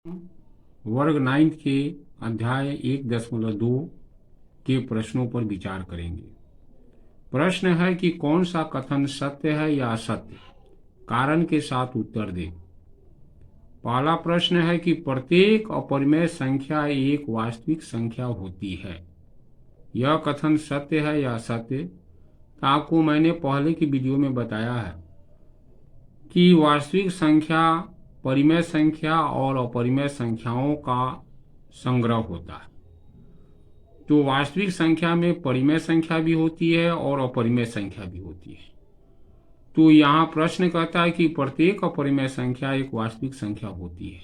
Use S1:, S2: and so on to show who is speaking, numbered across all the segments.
S1: वर्ग 9 के अध्याय 1.2 के प्रश्नों पर विचार करेंगे। प्रश्न है कि कौन सा कथन सत्य है या असत्य, कारण के साथ उत्तर दें। पहला प्रश्न है कि प्रत्येक अपरिमेय संख्या एक वास्तविक संख्या होती है। यह कथन सत्य है या असत्य? आपको मैंने पहले की वीडियो में बताया है कि वास्तविक संख्या परिमेय संख्या और अपरिमेय संख्याओं का संग्रह होता है। तो वास्तविक संख्या में परिमेय संख्या भी होती है और अपरिमेय संख्या भी होती है। तो यहाँ प्रश्न कहता है कि प्रत्येक अपरिमेय संख्या एक वास्तविक संख्या होती है।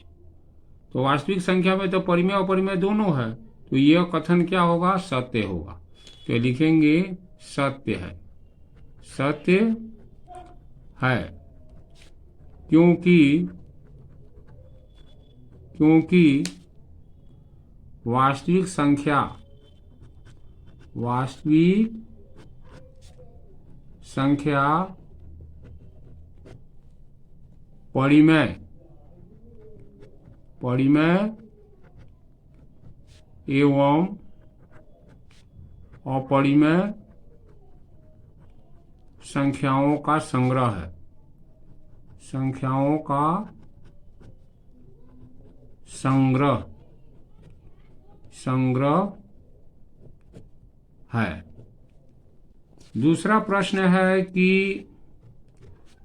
S1: तो वास्तविक संख्या में तो परिमेय और अपरिमेय दोनों है, तो यह कथन क्या होगा? सत्य होगा। तो लिखेंगे सत्य है। सत्य है क्योंकि वास्तविक संख्या परिमेय एवं अपरिमेय संख्याओं का संग्रह है। संग्रह है। दूसरा प्रश्न है कि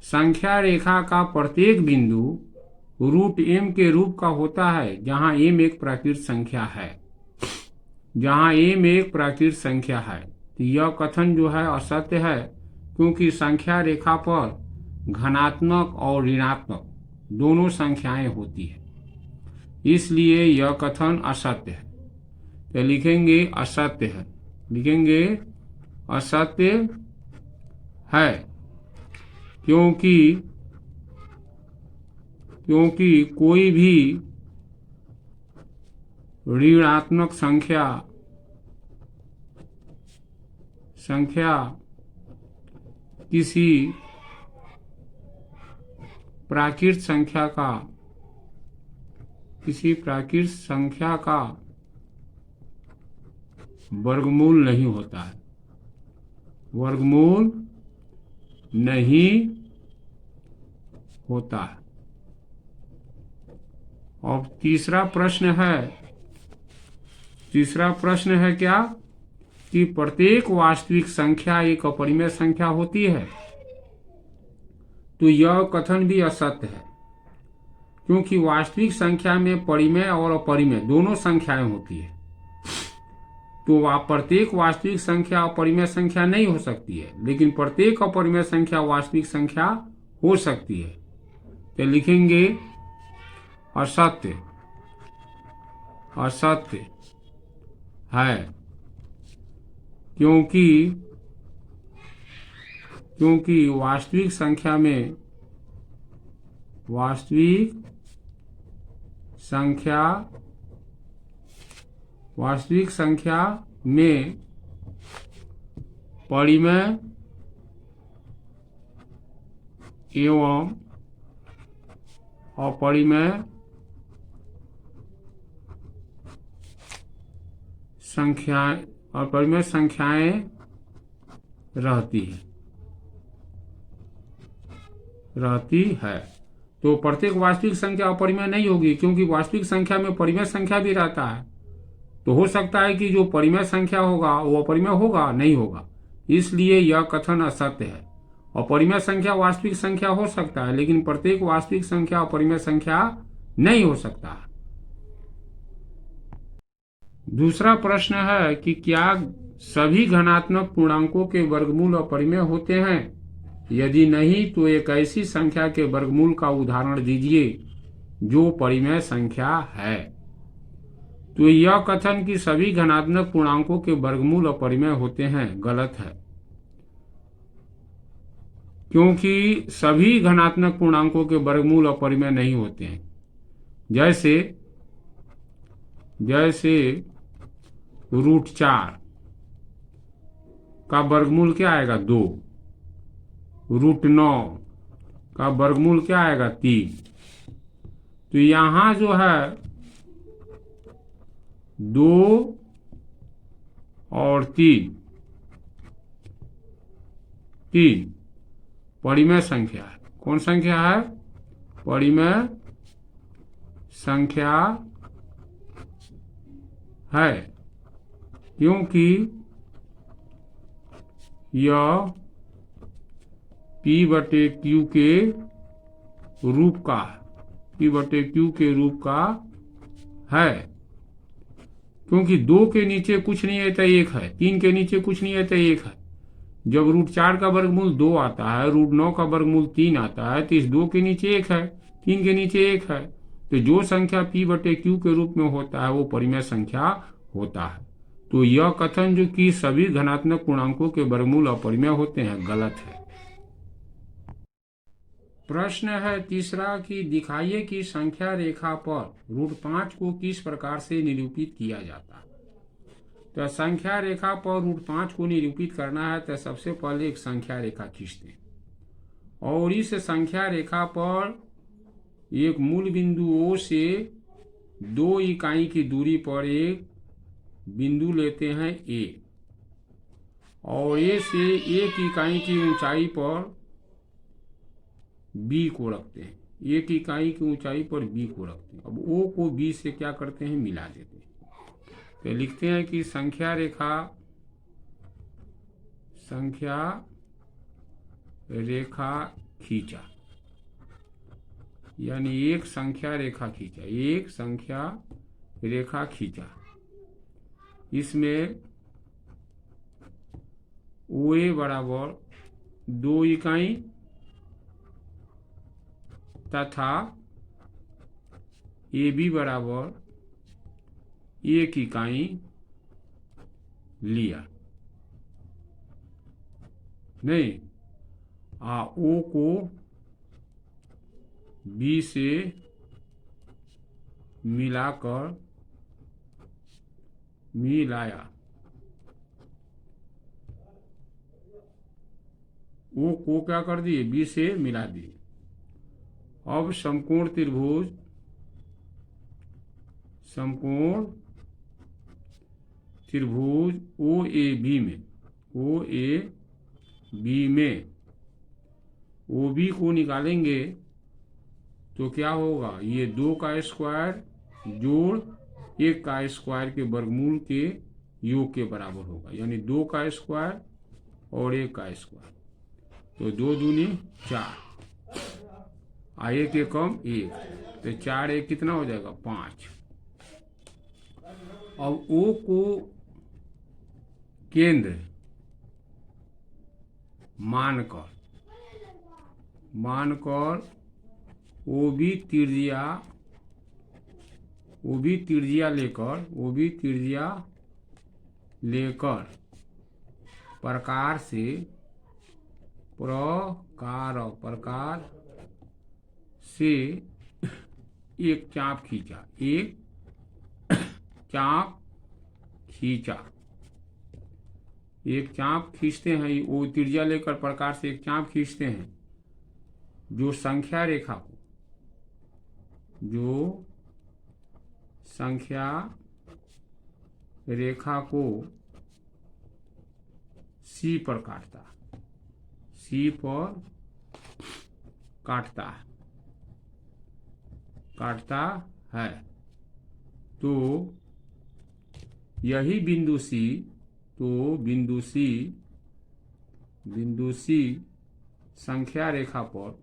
S1: संख्या रेखा का प्रत्येक बिंदु रूट m के रूप का होता है, जहां m एक प्राकृत संख्या है। तो यह कथन जो है असत्य है, क्योंकि संख्या रेखा पर धनात्मक और ऋणात्मक दोनों संख्याएं होती है, इसलिए यह कथन असत्य है। तो लिखेंगे असत्य है। लिखेंगे असत्य है क्योंकि कोई भी ऋणात्मक संख्या किसी प्राकृत संख्या का वर्गमूल नहीं होता है। वर्गमूल नहीं होता है। और तीसरा प्रश्न है क्या कि प्रत्येक वास्तविक संख्या एक अपरिमेय संख्या होती है। तो यह कथन भी असत्य है, क्योंकि वास्तविक संख्या में परिमेय और अपरिमेय दोनों संख्याएं होती है। तो प्रत्येक वास्तविक संख्या अपरिमेय संख्या नहीं हो सकती है, लेकिन प्रत्येक अपरिमेय संख्या वास्तविक संख्या हो सकती है। तो लिखेंगे असत्य है क्योंकि वास्तविक संख्या में परिमेय एवं अपरिमेय संख्याएं रहती है। तो प्रत्येक वास्तविक संख्या अपरिमेय नहीं होगी, क्योंकि वास्तविक संख्या में परिमेय संख्या भी रहता है। तो हो सकता है कि जो परिमेय संख्या होगा वो अपरिमेय होगा, नहीं होगा, इसलिए यह कथन असत्य है। अपरिमेय संख्या वास्तविक संख्या हो सकता है, लेकिन प्रत्येक वास्तविक संख्या अपरिमेय संख्या नहीं हो सकता है। दूसरा प्रश्न है कि क्या सभी धनात्मक पूर्णांकों के वर्गमूल अपरिमेय होते हैं? यदि नहीं, तो एक ऐसी संख्या के वर्गमूल का उदाहरण दीजिए जो परिमेय संख्या है। तो यह कथन कि सभी धनात्मक पूर्णांकों के वर्गमूल अपरिमेय होते हैं गलत है, क्योंकि सभी धनात्मक पूर्णांकों के वर्गमूल अपरिमेय नहीं होते हैं। जैसे √4 का वर्गमूल क्या आएगा? 2। √9 का वर्गमूल क्या आएगा? 3। तो यहां जो है 2 और 3 परिमेय संख्या है। कौन संख्या है? परिमेय संख्या है, क्योंकि यह P/Q के रूप का है, P/Q के रूप का है। क्योंकि 2 के नीचे कुछ नहीं है तो 1 है, 3 के नीचे कुछ नहीं है तो 1 है। जब √4 का वर्गमूल 2 आता है, √9 का वर्गमूल 3 आता है, तो इस 2 के नीचे 1 है, 3 के नीचे 1 है। तो जो संख्या P/Q के रूप में होता है वो परिमेय संख्या होता है। तो यह कथन जो कि सभी धनात्मक पूर्णांकों के वर्गमूल अपरिमेय होते हैं, गलत है। प्रश्न है तीसरा कि दिखाइए कि संख्या रेखा पर √5 को किस प्रकार से निरूपित किया जाता है। तो संख्या रेखा पर √5 को निरूपित करना है तो सबसे पहले एक संख्या रेखा खींचते हैं और इस संख्या रेखा पर एक मूल बिंदु O से 2 इकाई की दूरी पर एक बिंदु लेते हैं A, और A से 1 इकाई की ऊंचाई पर B को रखते हैं, 1 इकाई की ऊंचाई पर B को रखते हैं। अब O को B से क्या करते हैं? मिला देते हैं। तो लिखते हैं कि संख्या रेखा खींचा, यानी एक संख्या रेखा खींचा। इसमें OA बराबर 2 इकाई तथा AB बराबर 1 इकाई लिया। नहीं, O को B से मिलाया। O को क्या कर दिए? B से मिला दिए। अब समकोण त्रिभुज OAB में OB को निकालेंगे तो क्या होगा? ये 2 का स्क्वायर जोड़ 1 का स्क्वायर के वर्गमूल के योग के बराबर होगा, यानी 2 का स्क्वायर और 1 का स्क्वायर। तो 2 दूनी 4, 1 एकम 1, तो 4 1 कितना हो जाएगा? 5। अब O को केंद्र मानकर OB त्रिज्या लेकर प्रकार से एक चाप खींचते हैं। वो त्रिज्या लेकर प्रकार से एक चाप खींचते हैं जो संख्या रेखा को C पर काटता है। तो यही बिंदु C संख्या रेखा पर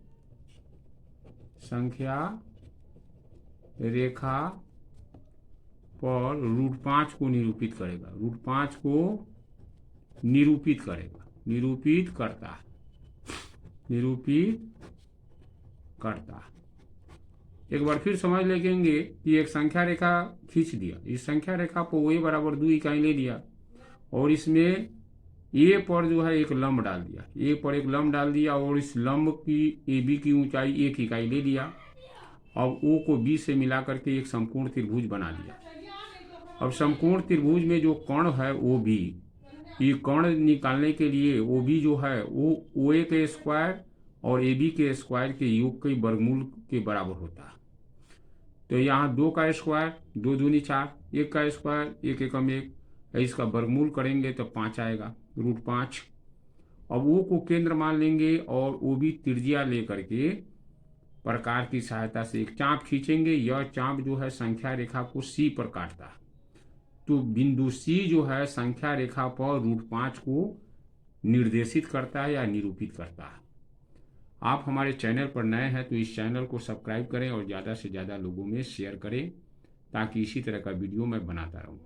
S1: √5 को निरूपित करता है। एक बार फिर समझ लेंगे कि एक संख्या रेखा खींच दिया, इस संख्या रेखा पर OA बराबर 2 इकाई ले लिया और इसमें A पर जो है एक लंब डाल दिया, और इस लंब की AB की ऊंचाई 1 इकाई ले लिया। अब O को B से मिला करके एक समकोण त्रिभुज बना लिया। अब समकोण त्रिभुज में जो कर्ण है OB, ये कर्ण निकालने के लिए OB जो है वो OA के स्क्वायर और AB के स्क्वायर के योग के वर्गमूल के बराबर होता है। तो यहाँ 2 का स्क्वायर, 2 दूनी 4, 1 का स्क्वायर, 1 एकम 1, इसका वर्गमूल करेंगे तो 5 आएगा, √5। अब ओ को केंद्र मान लेंगे और ओ भी त्रिज्या लेकर के प्रकार की सहायता से एक चाप खींचेंगे। यह चाप जो है संख्या रेखा को सी पर काटता है, तो बिंदु सी जो है संख्या रेखा पर √5 को निर्देशित करता है या निरूपित करता है। आप हमारे चैनल पर नए हैं तो इस चैनल को सब्सक्राइब करें और ज़्यादा से ज़्यादा लोगों में शेयर करें, ताकि इसी तरह का वीडियो मैं बनाता रहूं।